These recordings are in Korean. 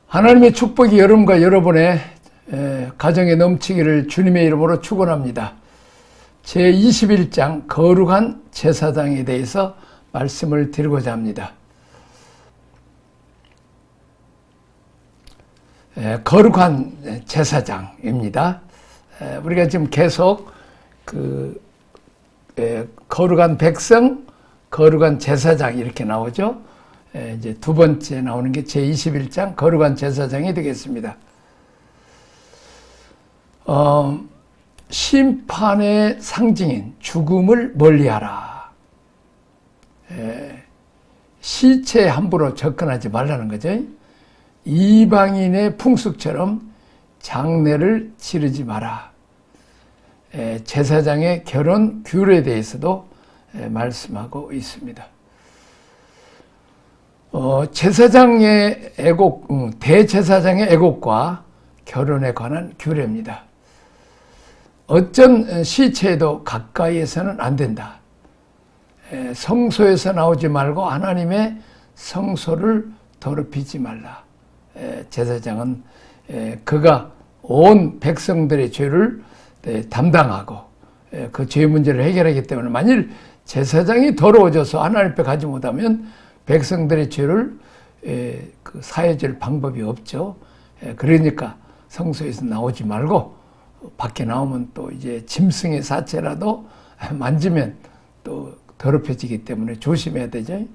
하나님의 축복이 여러분과 여러분의 가정에 넘치기를 주님의 이름으로 축원합니다. 제21장 거룩한 제사장에 대해서 말씀을 드리고자 합니다. 거룩한 제사장입니다. 우리가 지금 계속 거룩한 백성, 거룩한 제사장 이렇게 나오죠. 이제 두 번째 나오는 게 제21장 거룩한 제사장이 되겠습니다. 심판의 상징인 죽음을 멀리하라. 시체에 함부로 접근하지 말라는 거죠. 이방인의 풍습처럼 장례를 치르지 마라. 제사장의 결혼 규례에 대해서도 말씀하고 있습니다. 제사장의 애곡, 대제사장의 애곡과 결혼에 관한 규례입니다. 어쩐 시체에도 가까이에서는 안 된다. 성소에서 나오지 말고 하나님의 성소를 더럽히지 말라. 제사장은 그가 온 백성들의 죄를 담당하고 그 죄 문제를 해결하기 때문에 만일 제사장이 더러워져서 하나님 앞에 가지 못하면 백성들의 죄를 사해줄 방법이 없죠. 그러니까 성소에서 나오지 말고 밖에 나오면 또 이제 짐승의 사체라도 만지면 또 더럽혀지기 때문에 조심해야 되죠.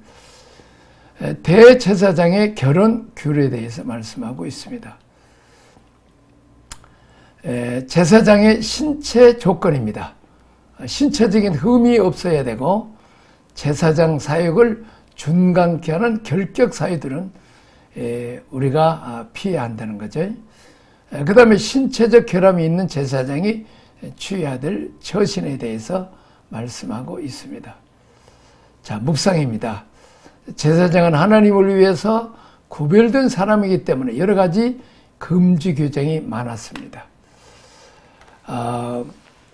대제사장의 결혼 규례에 대해서 말씀하고 있습니다. 제사장의 신체 조건입니다. 신체적인 흠이 없어야 되고 제사장 사역을 준강케 하는 결격 사유들은 우리가 피해야 한다는 거죠. 그 다음에 신체적 결함이 있는 제사장이 취해야 될 처신에 대해서 말씀하고 있습니다. 자, 묵상입니다. 제사장은 하나님을 위해서 구별된 사람이기 때문에 여러 가지 금지 규정이 많았습니다.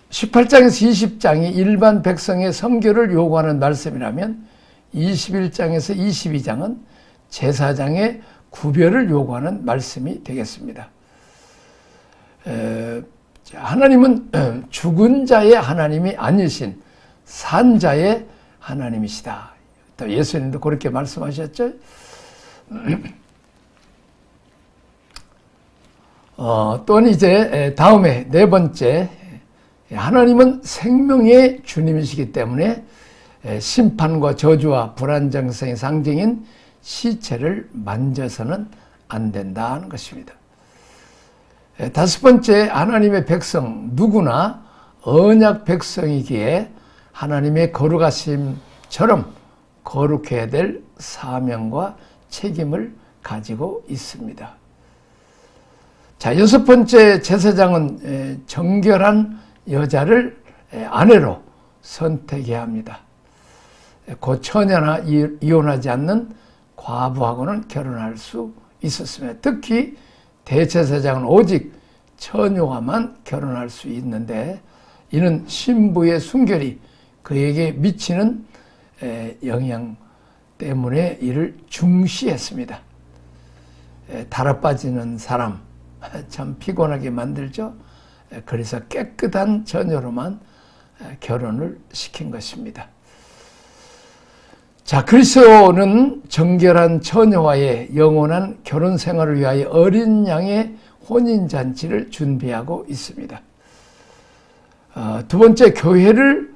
18장에서 20장이 일반 백성의 선교를 요구하는 말씀이라면 21장에서 22장은 제사장의 구별을 요구하는 말씀이 되겠습니다. 하나님은 죽은 자의 하나님이 아니신 산 자의 하나님이시다. 또 예수님도 그렇게 말씀하셨죠. 또는 이제 다음에 네 번째, 하나님은 생명의 주님이시기 때문에 심판과 저주와 불안정성의 상징인 시체를 만져서는 안 된다는 것입니다. 다섯 번째, 하나님의 백성 누구나 언약 백성이기에 하나님의 거룩하심처럼 거룩해야 될 사명과 책임을 가지고 있습니다. 자, 여섯 번째, 제사장은 정결한 여자를 아내로 선택해야 합니다. 곧 처녀나 이혼하지 않는 과부하고는 결혼할 수 있었으며 특히 대제사장은 오직 처녀와만 결혼할 수 있는데 이는 신부의 순결이 그에게 미치는 영향 때문에 이를 중시했습니다. 달아 빠지는 사람 참 피곤하게 만들죠. 그래서 깨끗한 처녀로만 결혼을 시킨 것입니다. 자, 그리스도는 정결한 처녀와의 영원한 결혼 생활을 위하여 어린 양의 혼인잔치를 준비하고 있습니다. 두 번째, 교회를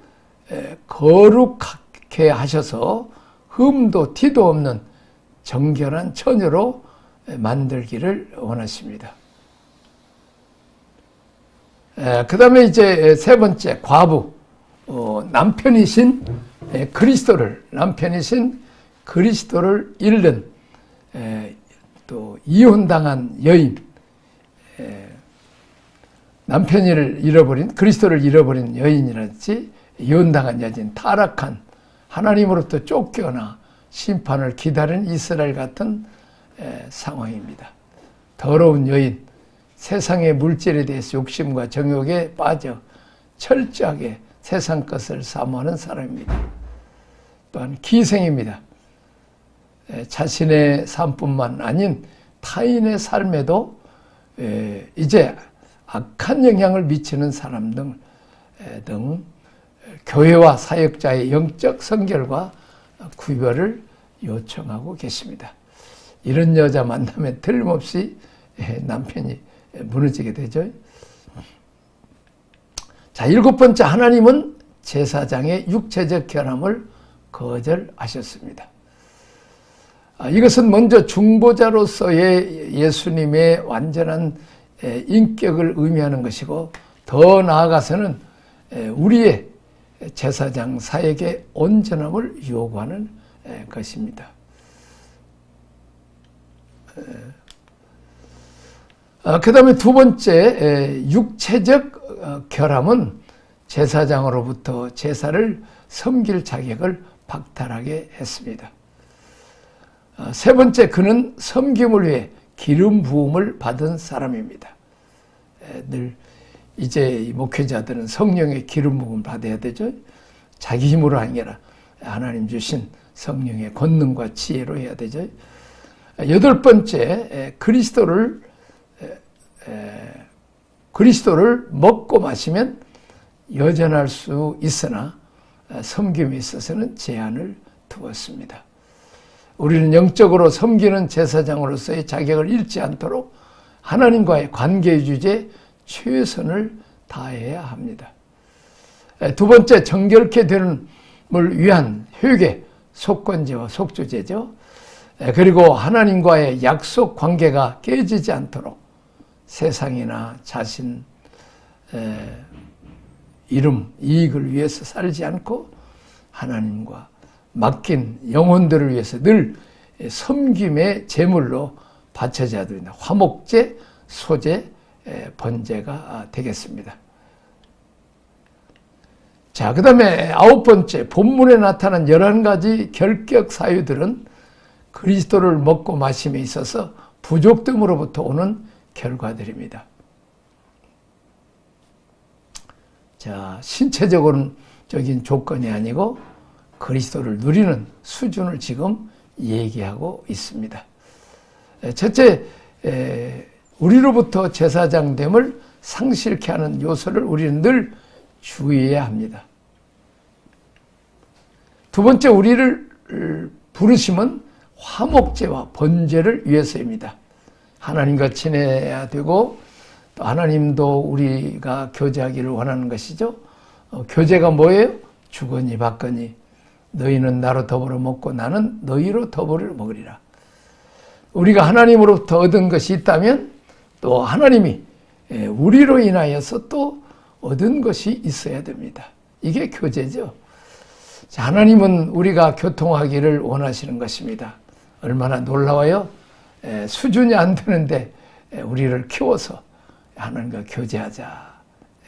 거룩하게 하셔서 흠도 티도 없는 정결한 처녀로 만들기를 원하십니다. 그 다음에 이제 세 번째, 과부, 남편이신 그리스도를 잃는 또 이혼당한 여인, 그리스도를 잃어버린 여인이랄지 이혼당한 여인, 타락한 하나님으로부터 쫓겨나 심판을 기다리는 이스라엘 같은 상황입니다. 더러운 여인, 세상의 물질에 대해서 욕심과 정욕에 빠져 철저하게 세상 것을 사모하는 사람입니다. 또한 기생입니다. 자신의 삶뿐만 아닌 타인의 삶에도 이제 악한 영향을 미치는 사람 등 교회와 사역자의 영적 선결과 구별을 요청하고 계십니다. 이런 여자 만나면 틀림없이 남편이 무너지게 되죠. 자, 7번째, 하나님은 제사장의 육체적 결함을 거절하셨습니다. 이것은 먼저 중보자로서의 예수님의 완전한 인격을 의미하는 것이고, 더 나아가서는 우리의 제사장 사역의 온전함을 요구하는 것입니다. 그 다음에 두 번째, 육체적 결함은 제사장으로부터 제사를 섬길 자격을 박탈하게 했습니다. 세 번째, 그는 섬김을 위해 기름 부음을 받은 사람입니다. 늘 이제 목회자들은 성령의 기름 부음을 받아야 되죠. 자기 힘으로 아니라 하나님 주신 성령의 권능과 지혜로 해야 되죠. 8번째, 그리스도를 먹고 마시면 여전할 수 있으나 섬김에 있어서는 제한을 두었습니다. 우리는 영적으로 섬기는 제사장으로서의 자격을 잃지 않도록 하나님과의 관계 유지에 최선을 다해야 합니다. 두 번째, 정결케 됨을 위한 회개, 속건제와 속주제죠. 그리고 하나님과의 약속 관계가 깨지지 않도록 세상이나 자신 이름, 이익을 위해서 살지 않고 하나님과 맡긴 영혼들을 위해서 늘 섬김의 제물로 바쳐져야 됩니다. 화목제, 소제, 번제가 되겠습니다. 자, 그 다음에 9번째, 본문에 나타난 11가지 결격 사유들은 그리스도를 먹고 마심에 있어서 부족됨으로부터 오는 결과들입니다. 자, 신체적인 조건이 아니고 그리스도를 누리는 수준을 지금 얘기하고 있습니다. 첫째, 우리로부터 제사장됨을 상실케 하는 요소를 우리는 늘 주의해야 합니다. 두 번째, 우리를 부르심은 화목제와 번제를 위해서입니다. 하나님과 친해야 되고 또 하나님도 우리가 교제하기를 원하는 것이죠. 교제가 뭐예요? 주거니 받거니 너희는 나로 더불어 먹고 나는 너희로 더불어 먹으리라. 우리가 하나님으로부터 얻은 것이 있다면 또 하나님이 우리로 인하여서 또 얻은 것이 있어야 됩니다. 이게 교제죠. 하나님은 우리가 교통하기를 원하시는 것입니다. 얼마나 놀라워요. 수준이 안 되는데 우리를 키워서 하나님과 교제하자.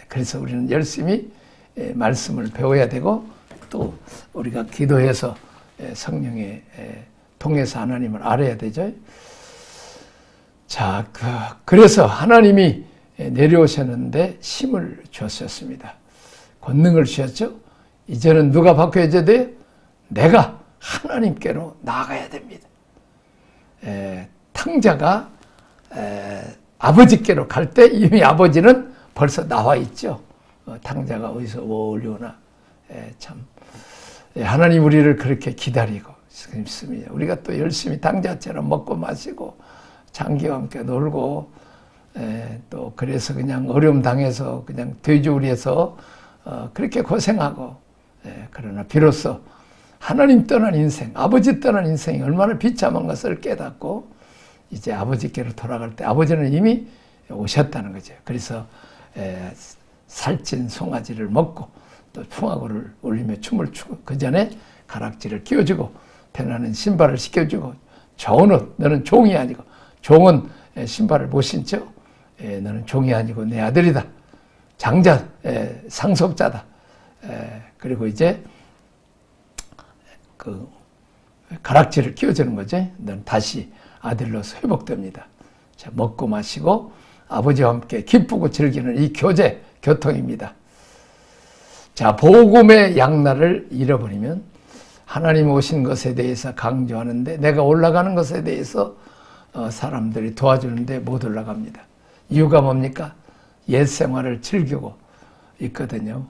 그래서 우리는 열심히 말씀을 배워야 되고 또 우리가 기도해서 성령에 통해서 하나님을 알아야 되죠. 자, 그래서 하나님이 내려오셨는데 힘을 주셨습니다. 권능을 주셨죠. 이제는 누가 바꿔야 돼요? 내가 하나님께로 나아가야 됩니다. 탕자가 아버지께로 갈 때 이미 아버지는 벌써 나와 있죠. 탕자가 어디서 멀리 오나. 참 하나님 우리를 그렇게 기다리고 있습니다. 우리가 또 열심히 탕자처럼 먹고 마시고 장기와 함께 놀고 또 그래서 그냥 어려움 당해서 그냥 돼지우리에서 그렇게 고생하고 그러나 비로소 하나님 떠난 인생, 아버지 떠난 인생이 얼마나 비참한 것을 깨닫고 이제 아버지께로 돌아갈 때 아버지는 이미 오셨다는 거죠. 그래서 살찐 송아지를 먹고 또 풍화고를 올리며 춤을 추고 그 전에 가락지를 끼워주고 편안한 신발을 신겨주고 좋은 옷, 너는 종이 아니고 종은 신발을 못 신죠. 너는 종이 아니고 내 아들이다. 장자, 상속자다. 그리고 이제 그 가락지를 끼워주는 거죠. 넌 다시 아들로서 회복됩니다. 자, 먹고 마시고 아버지와 함께 기쁘고 즐기는 이 교제, 교통입니다. 자, 복음의 양날을 잃어버리면 하나님 오신 것에 대해서 강조하는데 내가 올라가는 것에 대해서 사람들이 도와주는데 못 올라갑니다. 이유가 뭡니까? 옛 생활을 즐기고 있거든요.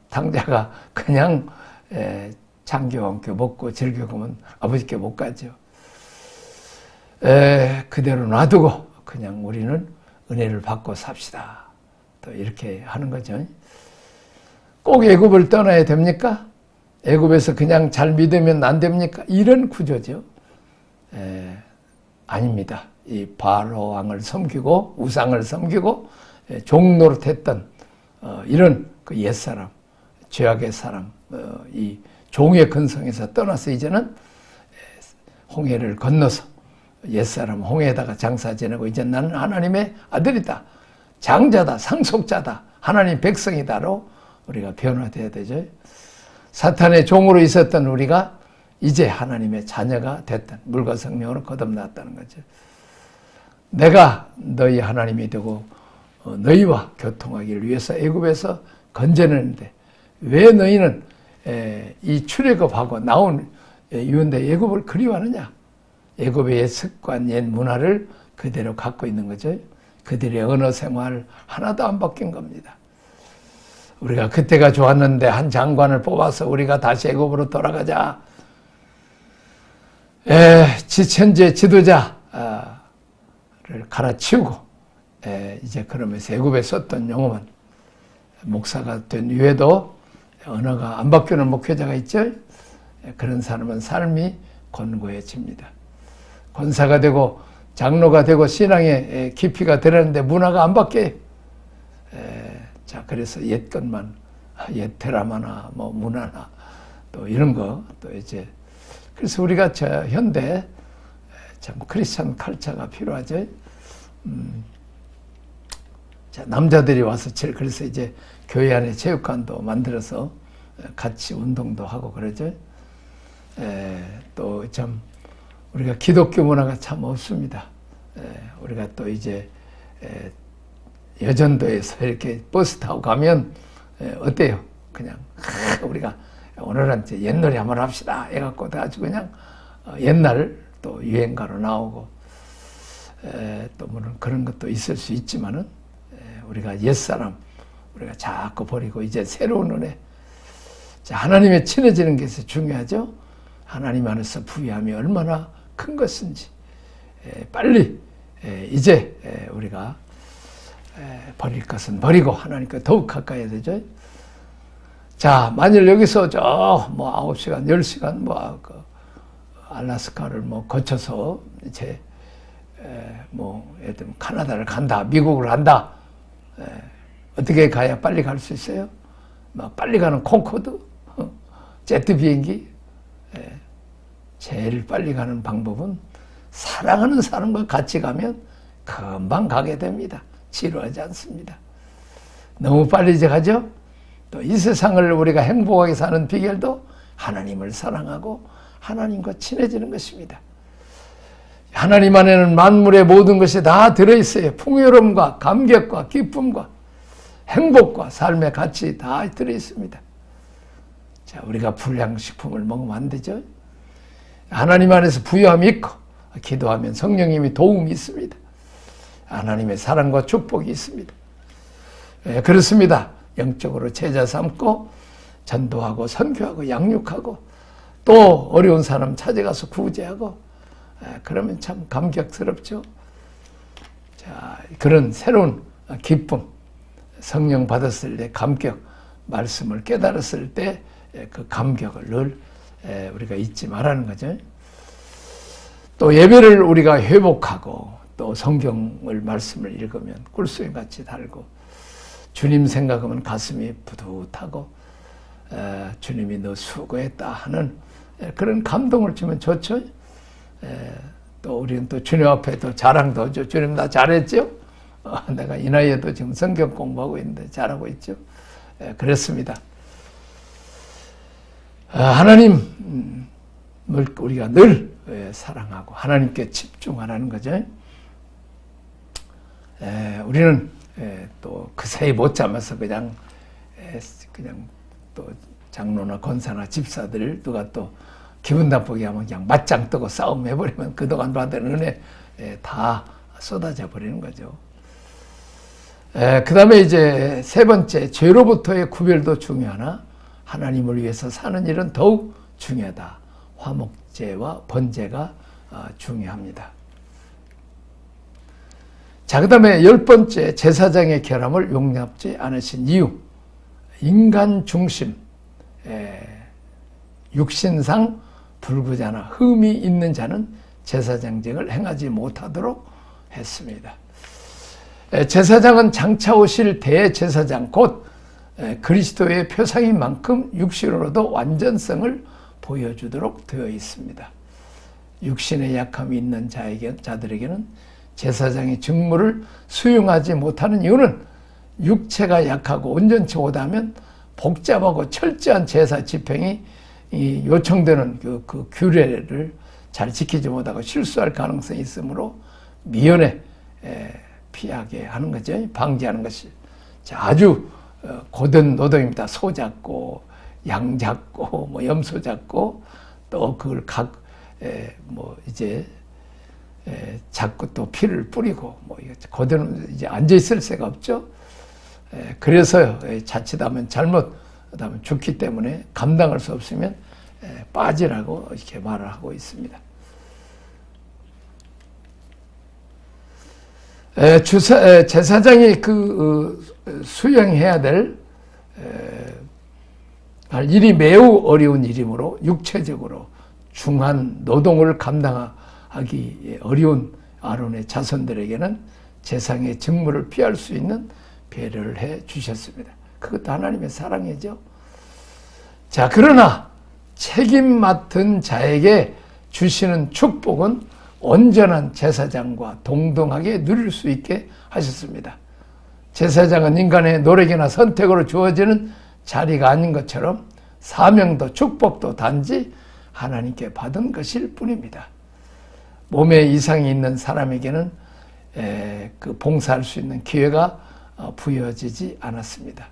당자가 그냥 장교왕교 먹고 즐겨보면 아버지께 못 가죠. 그대로 놔두고 그냥 우리는 은혜를 받고 삽시다. 또 이렇게 하는 거죠. 꼭 애굽을 떠나야 됩니까? 애굽에서 그냥 잘 믿으면 안 됩니까? 이런 구조죠. 아닙니다. 이 바로 왕을 섬기고 우상을 섬기고 종노릇했던 이런 그 옛사람, 죄악의 사람, 이 종의 근성에서 떠나서 이제는 홍해를 건너서 옛사람 홍해에다가 장사 지내고 이제 나는 하나님의 아들이다. 장자다. 상속자다. 하나님 백성이다로 우리가 변화돼야 되죠. 사탄의 종으로 있었던 우리가 이제 하나님의 자녀가 됐던 물과 성령으로 거듭났다는 거죠. 내가 너희 하나님이 되고 너희와 교통하기를 위해서 애굽에서 건져내는데 왜 너희는 이 출애굽하고 나온 유언대 애굽을 그리워하느냐? 애굽의 옛 습관, 옛 문화를 그대로 갖고 있는 거죠. 그들의 언어 생활 하나도 안 바뀐 겁니다. 우리가 그때가 좋았는데 한 장관을 뽑아서 우리가 다시 애굽으로 돌아가자. 현재 지도자를 갈아치우고 이제 그러면서 애굽에 썼던 용어만 목사가 된 이후에도 언어가 안 바뀌는 목회자가 있죠. 그런 사람은 삶이 곤고해집니다. 권사가 되고 장로가 되고 신앙의 깊이가 들었는데 문화가 안 바뀌어요. 자, 그래서 옛 것만, 옛 드라마나 뭐 문화나 또 이런 거 또 이제 그래서 우리가 저 현대 참 크리스천 칼처가 필요하죠. 자, 남자들이 와서 그래서 이제 교회 안에 체육관도 만들어서 같이 운동도 하고 그러죠. 또 참 우리가 기독교 문화가 참 없습니다. 우리가 또 이제 여전도에서 이렇게 버스 타고 가면 어때요? 그냥 우리가 오늘은 이제 옛 노래 한번 합시다 해갖고 아주 그냥 옛날 또 유행가로 나오고 또 물론 그런 것도 있을 수 있지만은 우리가 옛사람 우리가 자꾸 버리고 이제 새로운 은혜 자, 하나님에 친해지는 것이 중요하죠. 하나님 안에서 부유함이 얼마나 큰 것인지 빨리 이제 우리가 버릴 것은 버리고 하나님과 더욱 가까이 해야 되죠. 자, 만일 여기서 뭐 9시간, 10시간 그 알라스카를 뭐 거쳐서 이제 뭐 예를 들면 카나다를 간다, 미국을 간다. 어떻게 가야 빨리 갈 수 있어요? 막 빨리 가는 콩코드, 제트 비행기. 제일 빨리 가는 방법은 사랑하는 사람과 같이 가면 금방 가게 됩니다. 지루하지 않습니다. 너무 빨리 가죠? 또 이 세상을 우리가 행복하게 사는 비결도 하나님을 사랑하고 하나님과 친해지는 것입니다. 하나님 안에는 만물의 모든 것이 다 들어있어요. 풍요로움과 감격과 기쁨과 행복과 삶의 가치 다 들어있습니다. 자, 우리가 불량식품을 먹으면 안 되죠? 하나님 안에서 부유함이 있고 기도하면 성령님이 도움이 있습니다. 하나님의 사랑과 축복이 있습니다. 그렇습니다. 영적으로 제자 삼고 전도하고 선교하고 양육하고 또 어려운 사람 찾아가서 구제하고 그러면 참 감격스럽죠. 자, 그런 새로운 기쁨, 성령 받았을 때 감격, 말씀을 깨달았을 때 그 감격을 늘 우리가 잊지 말라는 거죠. 또 예배를 우리가 회복하고 또 성경을 말씀을 읽으면 꿀송이 같이 달고 주님 생각하면 가슴이 뿌듯하고 주님이 너 수고했다 하는 그런 감동을 주면 좋죠. 또 우리는 또 주님 앞에 또 자랑도 하죠. 주님 나 잘했죠? 내가 이 나이에도 지금 성경 공부하고 있는데 잘하고 있죠. 그렇습니다. 하나님을 우리가 늘 사랑하고 하나님께 집중하라는 거죠. 우리는 또 그 사이 못 참아서 그냥 또 장로나 권사나 집사들 누가 또 기분 나쁘게 하면 그냥 맞짱 뜨고 싸움 해버리면 그동안 받은 은혜 다 쏟아져 버리는 거죠. 그 다음에 이제 세 번째, 죄로부터의 구별도 중요하나 하나님을 위해서 사는 일은 더욱 중요하다. 화목제와 번제가 중요합니다. 자, 그 다음에 열 번째, 제사장의 결함을 용납지 않으신 이유. 인간 중심, 육신상 불구자나 흠이 있는 자는 제사장직을 행하지 못하도록 했습니다. 제사장은 장차 오실 대제사장 곧 그리스도의 표상인 만큼 육신으로도 완전성을 보여주도록 되어 있습니다. 육신의 약함이 있는 자들에게는 제사장의 직무를 수용하지 못하는 이유는 육체가 약하고 온전치 못하면 복잡하고 철저한 제사 집행이 요청되는 그 규례를 잘 지키지 못하고 실수할 가능성이 있으므로 미연에 피하게 하는 거죠. 방지하는 것이 아주 고된 노동입니다. 소 잡고 양 잡고 뭐 염소 잡고 또 그걸 잡고 또 피를 뿌리고 뭐 고된 이제 앉아 있을 새가 없죠. 그래서 자칫하면 잘못하면 죽기 때문에 감당할 수 없으면 빠지라고 이렇게 말을 하고 있습니다. 제사장이 수행해야 될 일이 매우 어려운 일이므로 육체적으로 중한 노동을 감당하기 어려운 아론의 자손들에게는 제사장의 직무를 피할 수 있는 배려를 해 주셨습니다. 그것도 하나님의 사랑이죠. 자, 그러나 책임 맡은 자에게 주시는 축복은 온전한 제사장과 동등하게 누릴 수 있게 하셨습니다. 제사장은 인간의 노력이나 선택으로 주어지는 자리가 아닌 것처럼 사명도 축복도 단지 하나님께 받은 것일 뿐입니다. 몸에 이상이 있는 사람에게는 봉사할 수 있는 기회가 부여지지 않았습니다.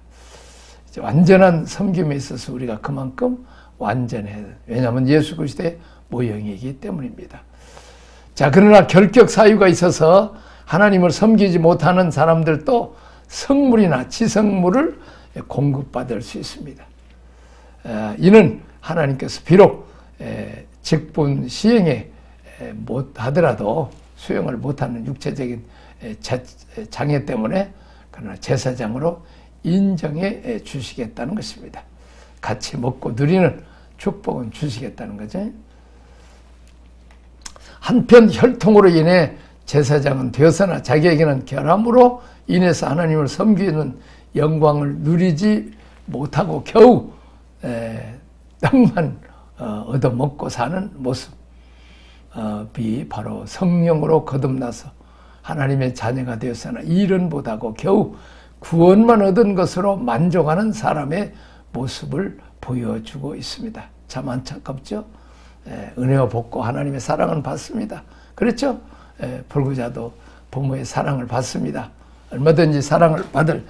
완전한 섬김에 있어서 우리가 그만큼 완전해야 돼요. 왜냐하면 예수 그리스도의 모형이기 때문입니다. 자, 그러나 결격 사유가 있어서 하나님을 섬기지 못하는 사람들도 성물이나 지성물을 공급받을 수 있습니다. 이는 하나님께서 비록 직분 시행에 못하더라도 수용을 못하는 육체적인 장애 때문에 그러나 제사장으로 인정해 주시겠다는 것입니다. 같이 먹고 누리는 축복은 주시겠다는 거죠. 한편 혈통으로 인해 제사장은 되었으나 자기에게는 결함으로 인해서 하나님을 섬기는 영광을 누리지 못하고 겨우 떡만 얻어먹고 사는 모습이 바로 성령으로 거듭나서 하나님의 자녀가 되었으나 일은 못하고 겨우 구원만 얻은 것으로 만족하는 사람의 모습을 보여주고 있습니다. 참 안타깝죠? 은혜와 복고 하나님의 사랑은 받습니다. 그렇죠? 불구자도 부모의 사랑을 받습니다. 얼마든지 사랑을 받을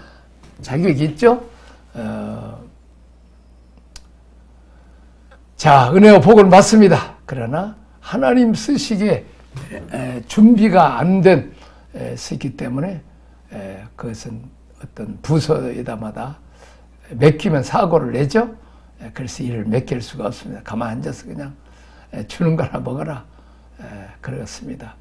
자격이 있죠? 자, 은혜와 복을 받습니다. 그러나 하나님 쓰시기에 준비가 안 된 쓰기 때문에 그것은 어떤 부서에다마다 맡기면 사고를 내죠. 그래서 일을 맡길 수가 없습니다. 가만히 앉아서 그냥 주는 거나 먹어라. 그렇습니다.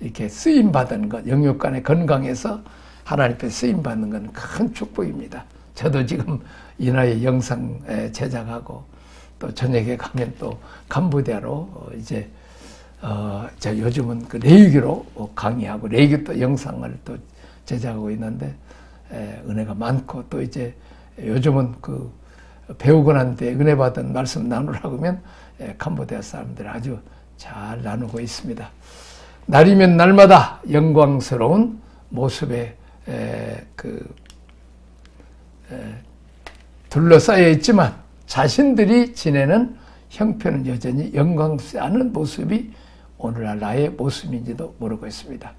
이렇게 쓰임받은 것, 영육간의 건강에서 하나님께 쓰임받는 건 큰 축복입니다. 저도 지금 이 나이에 영상 제작하고 또 저녁에 가면 또 캄보디아로 이제 저 요즘은 그 레이기로 강의하고 레이기 또 영상을 또 제작하고 있는데 은혜가 많고 또 이제 요즘은 그 배우고 난 뒤에 은혜 받은 말씀 나누라고 하면 캄보디아 사람들 아주 잘 나누고 있습니다. 날이면 날마다 영광스러운 모습에 둘러싸여 있지만 자신들이 지내는 형편은 여전히 영광스럽지 않은 모습이 오늘날 나의 모습인지도 모르고 있습니다.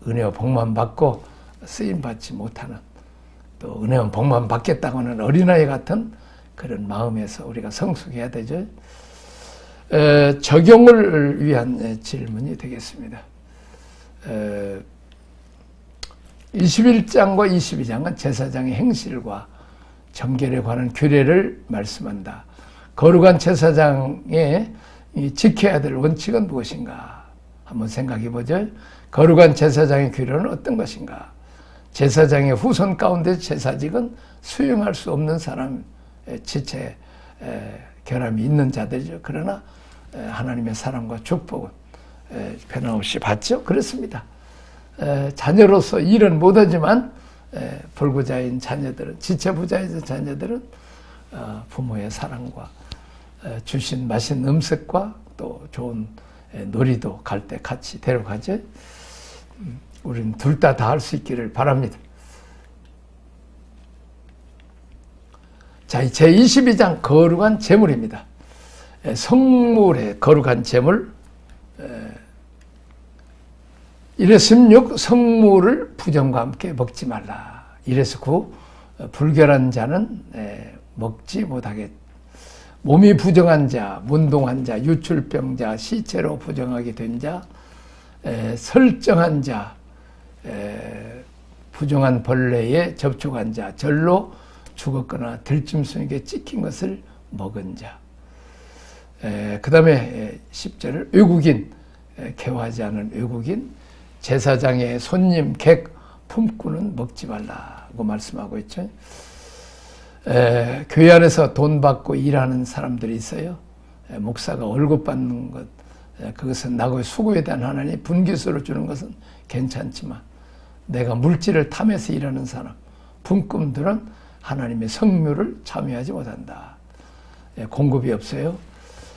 은혜와 복만 받고 쓰임받지 못하는 또 은혜와 복만 받겠다고 하는 어린아이 같은 그런 마음에서 우리가 성숙해야 되죠. 적용을 위한 질문이 되겠습니다. 21장과 22장은 제사장의 행실과 정결에 관한 규례를 말씀한다. 거룩한 제사장의 지켜야 될 원칙은 무엇인가? 한번 생각해 보죠. 거룩한 제사장의 규례는 어떤 것인가? 제사장의 후손 가운데 제사직은 수용할 수 없는 사람, 지체, 결함이 있는 자들이죠. 그러나 하나님의 사랑과 축복은 변함없이 받죠. 그렇습니다. 자녀로서 일은 못하지만 불구자인 자녀들은, 지체부자인 자녀들은 부모의 사랑과 주신 맛있는 음식과 또 좋은 놀이도 갈 때 같이 데려가죠. 우리는 둘 다 할 수 있기를 바랍니다. 자, 제22장 거룩한 제물입니다. 성물의 거룩한 제물. 1에서 16 성물을 부정과 함께 먹지 말라. 1에서 9 불결한 자는 먹지 못하게. 몸이 부정한 자, 문동한 자, 유출병자, 시체로 부정하게 된 자, 설정한 자, 부정한 벌레에 접촉한 자, 절로 죽었거나 들짐승에게 찍힌 것을 먹은 자. 그 다음에 10절을 외국인, 개화하지 않은 외국인, 제사장의 손님, 객, 품꾼은 먹지 말라고 말씀하고 있죠. 교회 안에서 돈 받고 일하는 사람들이 있어요. 목사가 월급 받는 것, 그것은 나의 수고에 대한 하나님 분깃으로 주는 것은 괜찮지만 내가 물질을 탐해서 일하는 사람, 품꾼들은 하나님의 성묘를 참여하지 못한다. 공급이 없어요.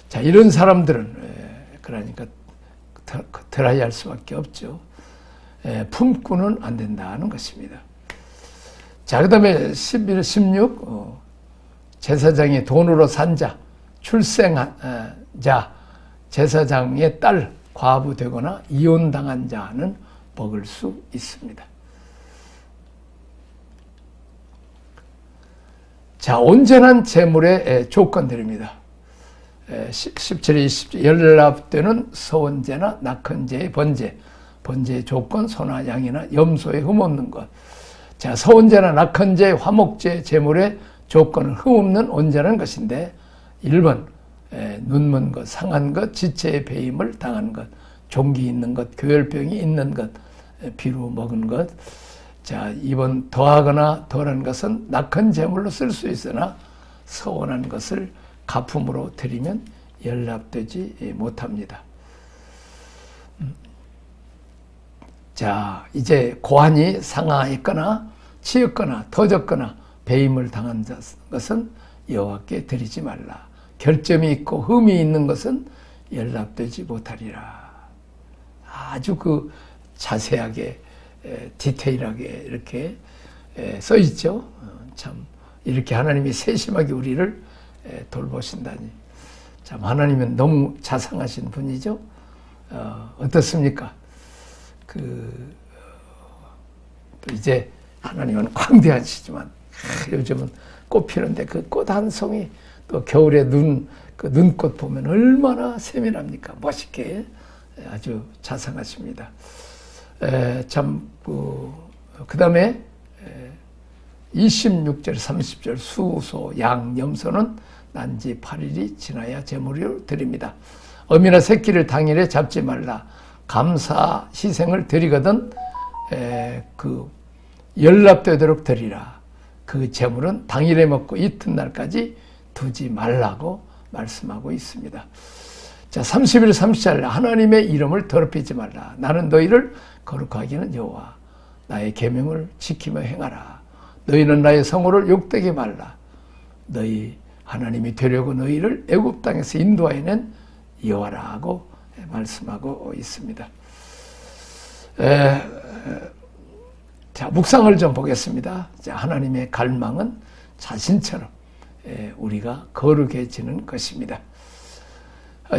자, 이런 사람들은 그러니까 드라이할 수밖에 없죠. 품꾼은 안 된다는 것입니다. 자, 그 다음에 11, 16 제사장이 돈으로 산 자, 출생한 자, 제사장의 딸, 과부 되거나 이혼당한 자는 먹을 수 있습니다. 자, 온전한 제물의 조건들입니다. 17에 20절 연락되는 서원제나 낙헌제의 번제, 번제의 조건, 소나 양이나 염소에 흠없는 것. 자, 서원제나 낙헌제, 화목제 제물의 조건은 흠없는 온전한 것인데 1번 눈먼 것, 상한 것, 지체의 배임을 당한 것, 종기 있는 것, 교열병이 있는 것, 비루 먹은 것. 자, 2번 더하거나 덜한 것은 낙헌 제물로 쓸 수 있으나 서원한 것을 가품으로 드리면 연락되지 못합니다. 자, 이제 고환이 상하였거나 치였거나 터졌거나 배임을 당한 것은 여호와께 드리지 말라. 결점이 있고 흠이 있는 것은 연락되지 못하리라. 아주 그 자세하게 디테일하게 이렇게 써 있죠. 참 이렇게 하나님이 세심하게 우리를 돌보신다니. 참 하나님은 너무 자상하신 분이죠. 어떻습니까? 이제 하나님은 광대하시지만 요즘은 꽃 피는데 그 꽃 한 송이 또 겨울에 그 눈꽃 보면 얼마나 세밀합니까? 멋있게 아주 자상하십니다. 그 다음에 26절, 30절 수소, 양, 염소는 난지 8일이 지나야 제물을 드립니다. 어미나 새끼를 당일에 잡지 말라. 감사 희생을 드리거든 연락되도록 드리라. 그 제물은 당일에 먹고 이튿날까지 두지 말라고 말씀하고 있습니다. 자, 31, 34절 하나님의 이름을 더럽히지 말라. 나는 너희를 거룩하기는 여호와. 나의 계명을 지키며 행하라. 너희는 나의 성호를 욕되게 말라. 너희 하나님이 되려고 너희를 애굽 땅에서 인도하여낸 여호와라고 말씀하고 있습니다. 자, 묵상을 좀 보겠습니다. 자, 하나님의 갈망은 자신처럼 우리가 거룩해지는 것입니다.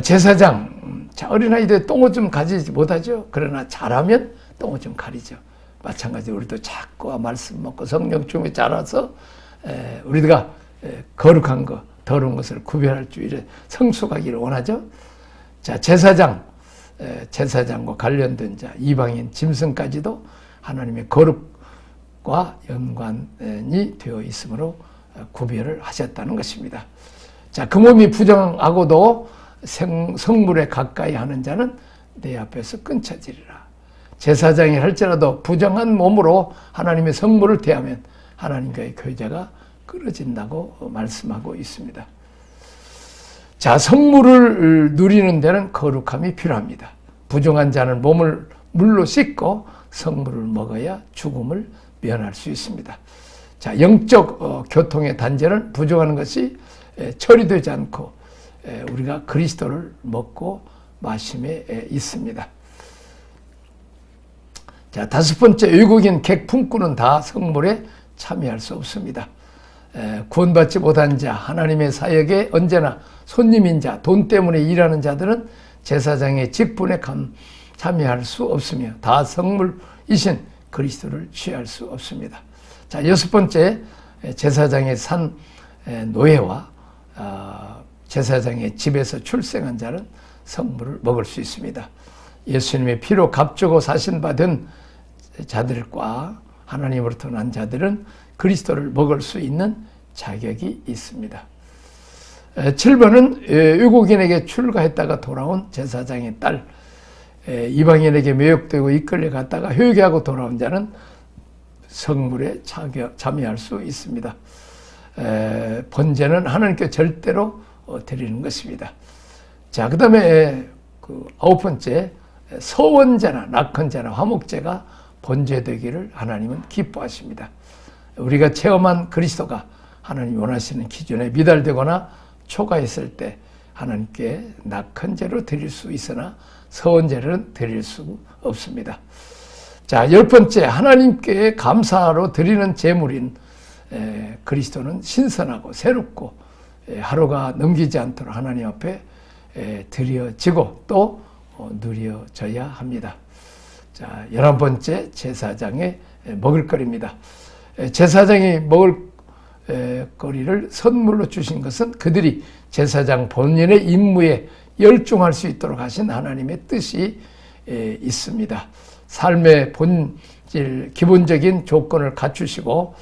제사장, 자, 어린아이들 똥옷 좀 가지지 못하죠. 그러나 잘하면 똥옷 좀 가리죠. 마찬가지로 우리도 자꾸 말씀 먹고 성령 중에 자라서 우리가 거룩한 것, 더러운 것을 구별할 줄 성숙하기를 원하죠. 자, 제사장 제사장과 관련된 자, 이방인 짐승까지도 하나님의 거룩과 연관이 되어 있으므로 구별을 하셨다는 것입니다. 자, 그 몸이 부정하고도 성물에 가까이 하는 자는 내 앞에서 끊쳐지리라. 제사장이 할지라도 부정한 몸으로 하나님의 성물을 대하면 하나님과의 교제가 끊어진다고 말씀하고 있습니다. 자, 성물을 누리는 데는 거룩함이 필요합니다. 부정한 자는 몸을 물로 씻고 성물을 먹어야 죽음을 면할 수 있습니다. 자, 영적 교통의 단절은 부정하는 것이 처리되지 않고 우리가 그리스도를 먹고 마심에 있습니다. 자, 다섯 번째, 외국인 객 품꾼은 다 성물에 참여할 수 없습니다. 구원받지 못한 자, 하나님의 사역에 언제나 손님인 자, 돈 때문에 일하는 자들은 제사장의 직분에 참여할 수 없으며 다 성물이신 그리스도를 취할 수 없습니다. 자, 여섯 번째, 제사장의 산 노예와 제사장의 집에서 출생한 자는 성물을 먹을 수 있습니다. 예수님의 피로 값주고 사신받은 자들과 하나님으로부터 난 자들은 그리스도를 먹을 수 있는 자격이 있습니다. 7번은 외국인에게 출가했다가 돌아온 제사장의 딸, 이방인에게 매혹되고 이끌려갔다가 회개하고 돌아온 자는 성물에 참여할 수 있습니다. 번제는 하나님께 절대로 드리는 것입니다. 자, 그 다음에 아홉 번째, 서원제나 낙헌제나 화목제가 번제되기를 하나님은 기뻐하십니다. 우리가 체험한 그리스도가 하나님이 원하시는 기준에 미달되거나 초과했을 때 하나님께 낙헌제로 드릴 수 있으나 서원제는 드릴 수 없습니다. 자, 열 번째, 하나님께 감사로 드리는 제물인 그리스도는 신선하고 새롭고 하루가 넘기지 않도록 하나님 앞에 드려지고 또 누려져야 합니다. 자, 11번째, 제사장의 먹을거리입니다. 제사장이 먹을 거리를 선물로 주신 것은 그들이 제사장 본인의 임무에 열중할 수 있도록 하신 하나님의 뜻이 있습니다. 삶의 본질, 기본적인 조건을 갖춰주시고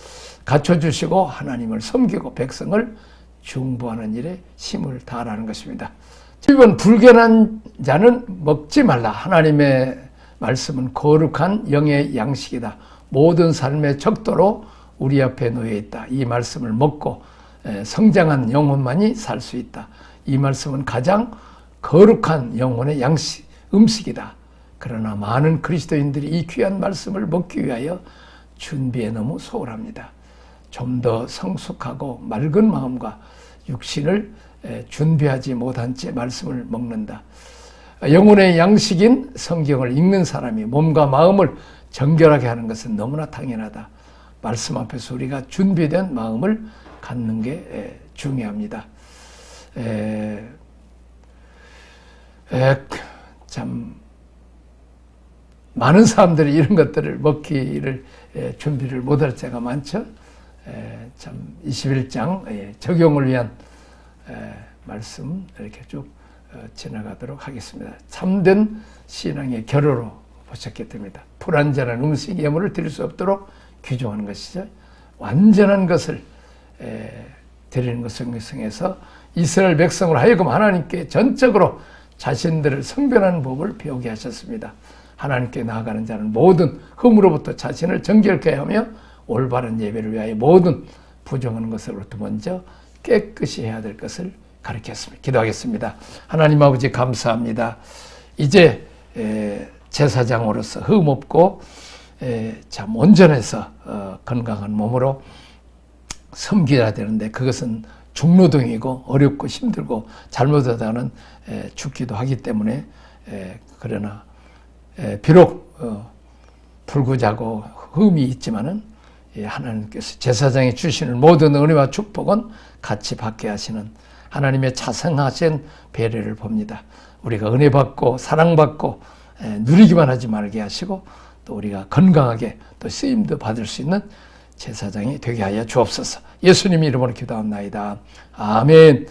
하나님을 섬기고 백성을 중보하는 일에 힘을 다하라는 것입니다. 7번, 불결한 자는 먹지 말라. 하나님의 말씀은 거룩한 영의 양식이다. 모든 삶의 척도로 우리 앞에 놓여 있다. 이 말씀을 먹고 성장한 영혼만이 살 수 있다. 이 말씀은 가장 거룩한 영혼의 음식이다. 그러나 많은 그리스도인들이 이 귀한 말씀을 먹기 위하여 준비에 너무 소홀합니다. 좀 더 성숙하고 맑은 마음과 육신을 준비하지 못한 채 말씀을 먹는다. 영혼의 양식인 성경을 읽는 사람이 몸과 마음을 정결하게 하는 것은 너무나 당연하다. 말씀 앞에서 우리가 준비된 마음을 갖는 게 중요합니다. 참 많은 사람들이 이런 것들을 먹기를 준비를 못할 때가 많죠. 참 21장 적용을 위한 말씀 이렇게 쭉 지나가도록 하겠습니다. 참된 신앙의 결어로 보셨기 때문에 불완전한 음식 예물을 드릴 수 없도록 규정하는 것이죠. 완전한 것을 드리는 것을 성경에서 이스라엘 백성을 하여금 하나님께 전적으로 자신들을 성별하는 법을 배우게 하셨습니다. 하나님께 나아가는 자는 모든 흠으로부터 자신을 정결케 하며 올바른 예배를 위하여 모든 부정하는 것으로부터 먼저 깨끗이 해야 될 것을 가르쳤습니다. 기도하겠습니다. 하나님 아버지 감사합니다. 이제 제사장으로서 흠없고 참 온전해서 건강한 몸으로 섬겨야 되는데 그것은 중노동이고 어렵고 힘들고 잘못하다가는 죽기도 하기 때문에 그러나 비록 불구자고 흠이 있지만은 하나님께서 제사장이 주시는 모든 은혜와 축복은 같이 받게 하시는 하나님의 자상하신 배려를 봅니다. 우리가 은혜 받고 사랑받고 누리기만 하지 말게 하시고 또 우리가 건강하게 또 쓰임도 받을 수 있는 제사장이 되게 하여 주옵소서. 예수님 이름으로 기도합나이다. 아멘.